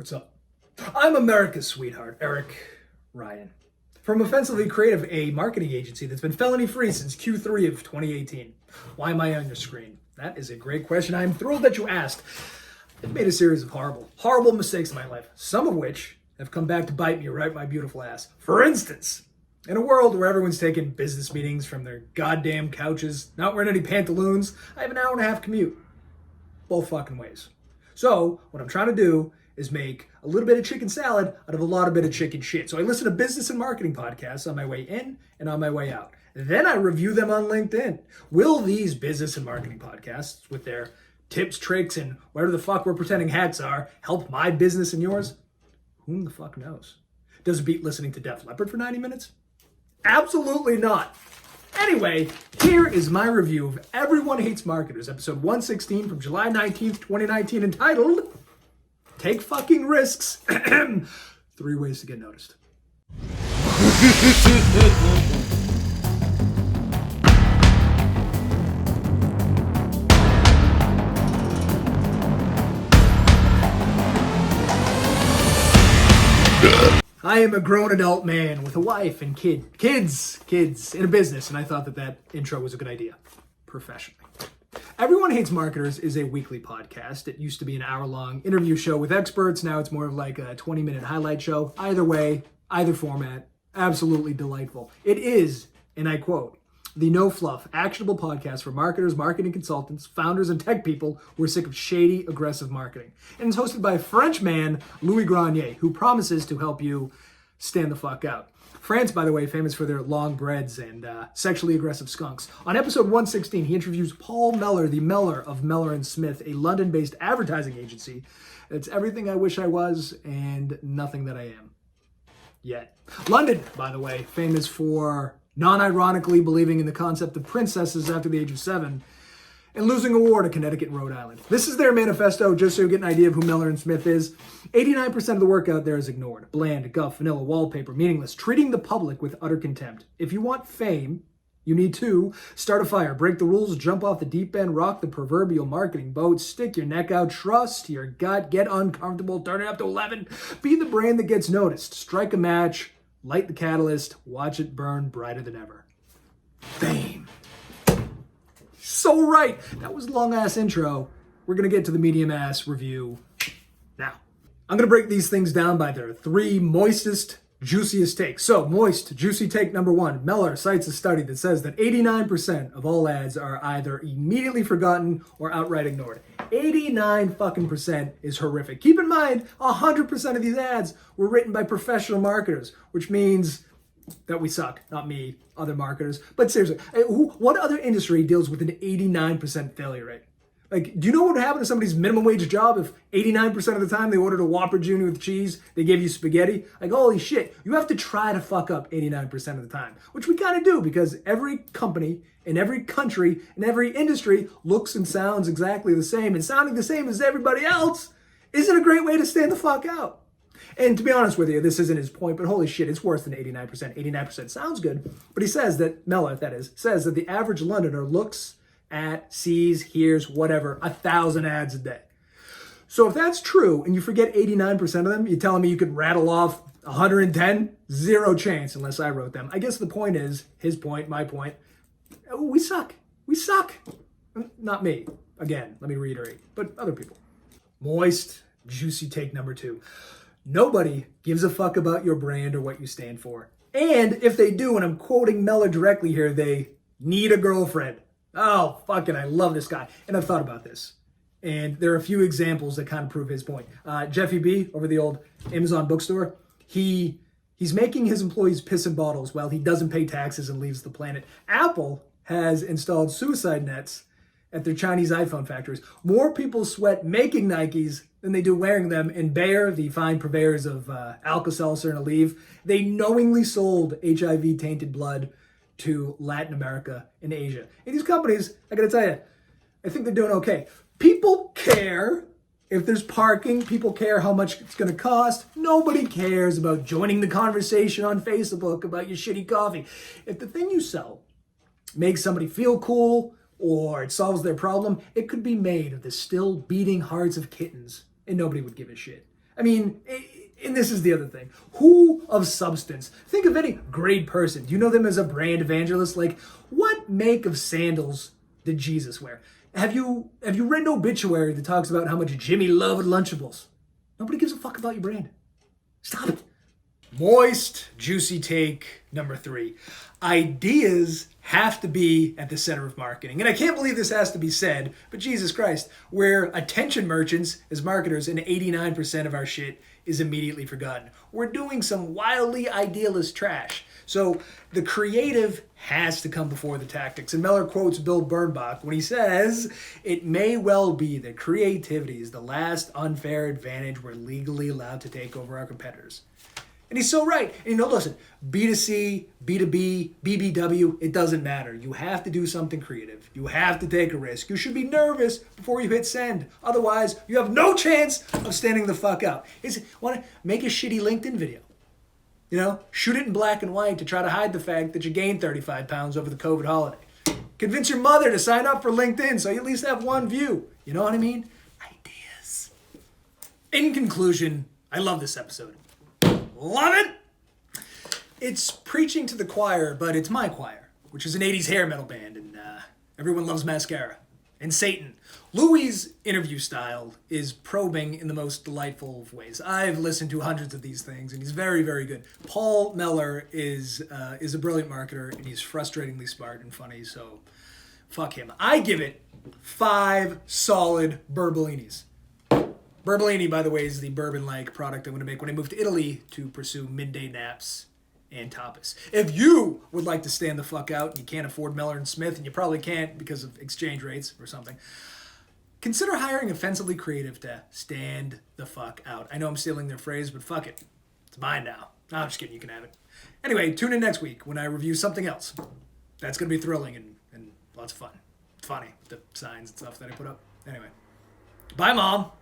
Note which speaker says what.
Speaker 1: What's up? I'm America's sweetheart, Eric Ryan. From Offensively Creative, a marketing agency that's been felony free since Q3 of 2018. Why am I on your screen? That is a great question. I'm thrilled that you asked. I've made a series of horrible mistakes in my life, some of which have come back to bite me right my beautiful ass. For instance, in a world where everyone's taking business meetings from their goddamn couches, not wearing any pantaloons, I have an hour and a half commute. Both fucking ways. So, what I'm trying to do is make a little bit of chicken salad out of a lot of bit of chicken shit. So I listen to business and marketing podcasts on my way in and on my way out. Then I review them on LinkedIn. Will these business and marketing podcasts, with their tips, tricks, and whatever the fuck we're pretending hats are, help my business and yours? Whom the fuck knows? Does it beat listening to Def Leppard for 90 minutes? Absolutely not. Anyway, here is my review of Everyone Hates Marketers, episode 116 from July 19th, 2019, entitled Take Fucking Risks. 3 ways to get noticed. I am a grown adult man with a wife and kids in a business, and I thought that intro was a good idea, professionally. Everyone Hates Marketers is a weekly podcast. It used to be an hour-long interview show with experts. Now it's more of like a 20-minute highlight show. Either way, either format, absolutely delightful. It is, and I quote, the no-fluff, actionable podcast for marketers, marketing consultants, founders, and tech people who are sick of shady, aggressive marketing. And it's hosted by French man Louis Grenier, who promises to help you stand the fuck out. France, by the way, famous for their long breads and sexually aggressive skunks. On episode 116, he interviews Paul Meller, the Meller of Meller & Smith, a London-based advertising agency. It's everything I wish I was and nothing that I am. Yet. London, by the way, famous for non-ironically believing in the concept of princesses after the age of 7 and losing a war to Connecticut and Rhode Island. This is their manifesto, just so you get an idea of who Meller & Smith is. 89% of the work out there is ignored. Bland, guff, vanilla, wallpaper, meaningless, treating the public with utter contempt. If you want fame, you need to start a fire, break the rules, jump off the deep end, rock the proverbial marketing boat, stick your neck out, trust your gut, get uncomfortable, turn it up to 11, be the brand that gets noticed, strike a match, light the catalyst, watch it burn brighter than ever. Fame. So right. That was a long-ass intro. We're going to get to the medium-ass review now. I'm going to break these things down by their 3 moistest, juiciest takes. So, moist, juicy take number 1. Meller cites a study that says that 89% of all ads are either immediately forgotten or outright ignored. 89 fucking percent is horrific. Keep in mind, 100% of these ads were written by professional marketers, which means that we suck. Not me, other marketers. But seriously, what other industry deals with an 89% failure rate? Like, do you know what would happen to somebody's minimum wage job if 89% of the time they ordered a Whopper Jr. with cheese, they gave you spaghetti? Like, holy shit, you have to try to fuck up 89% of the time, which we kind of do because every company in every country in every industry looks and sounds exactly the same, and sounding the same as everybody else isn't a great way to stand the fuck out. And to be honest with you, this isn't his point, but holy shit, it's worse than 89%. 89% sounds good, but he says that, Meller, that is, says that the average Londoner looks at, sees, hears, whatever, 1,000 ads a day. So if that's true, and you forget 89% of them, you're telling me you could rattle off 110? Zero chance, unless I wrote them. I guess the point is, his point, my point, we suck. We suck. Not me. Again, let me reiterate, but other people. Moist, juicy take number 2. Nobody gives a fuck about your brand or what you stand for. And if they do, and I'm quoting Meller directly here, they need a girlfriend. Oh, fucking, I love this guy. And I've thought about this. And there are a few examples that kind of prove his point. Jeffy B, over the old Amazon bookstore, he's making his employees piss in bottles while he doesn't pay taxes and leaves the planet. Apple has installed suicide nets at their Chinese iPhone factories. More people sweat making Nikes than they do wearing them. And Bayer, the fine purveyors of Alka-Seltzer and Aleve, they knowingly sold HIV-tainted blood to Latin America and Asia. And these companies, I gotta tell you, I think they're doing okay. People care if there's parking. People care how much it's gonna cost. Nobody cares about joining the conversation on Facebook about your shitty coffee. If the thing you sell makes somebody feel cool or it solves their problem, it could be made of the still beating hearts of kittens and nobody would give a shit. I mean, and this is the other thing. Who of substance? Think of any great person. Do you know them as a brand evangelist? Like, what make of sandals did Jesus wear? Have you read an obituary that talks about how much Jimmy loved Lunchables? Nobody gives a fuck about your brand. Stop it. Moist, juicy take number 3. Ideas have to be at the center of marketing. And I can't believe this has to be said, but Jesus Christ, we're attention merchants as marketers, and 89% of our shit is immediately forgotten. We're doing some wildly idealist trash. So the creative has to come before the tactics. And Meller quotes Bill Bernbach when he says, "It may well be that creativity is the last unfair advantage we're legally allowed to take over our competitors." And he's so right. And listen, B2C, B2B, BBW, it doesn't matter. You have to do something creative. You have to take a risk. You should be nervous before you hit send. Otherwise, you have no chance of standing the fuck out. Want to make a shitty LinkedIn video? Shoot it in black and white to try to hide the fact that you gained 35 pounds over the COVID holiday. Convince your mother to sign up for LinkedIn so you at least have one view. You know what I mean? Ideas. In conclusion, I love this episode. Love it! It's preaching to the choir, but it's my choir, which is an 80s hair metal band, and everyone loves mascara. And Satan. Louis' interview style is probing in the most delightful of ways. I've listened to hundreds of these things, and he's very, very good. Paul Meller is a brilliant marketer, and he's frustratingly smart and funny, so fuck him. I give it 5 solid Burbellinis. Burbellini, by the way, is the bourbon-like product I'm going to make when I move to Italy to pursue midday naps and tapas. If you would like to stand the fuck out and you can't afford Miller and Smith, and you probably can't because of exchange rates or something, consider hiring Offensively Creative to stand the fuck out. I know I'm stealing their phrase, but fuck it. It's mine now. No, I'm just kidding. You can have it. Anyway, tune in next week when I review something else. That's going to be thrilling and lots of fun. It's funny, the signs and stuff that I put up. Anyway, bye, Mom.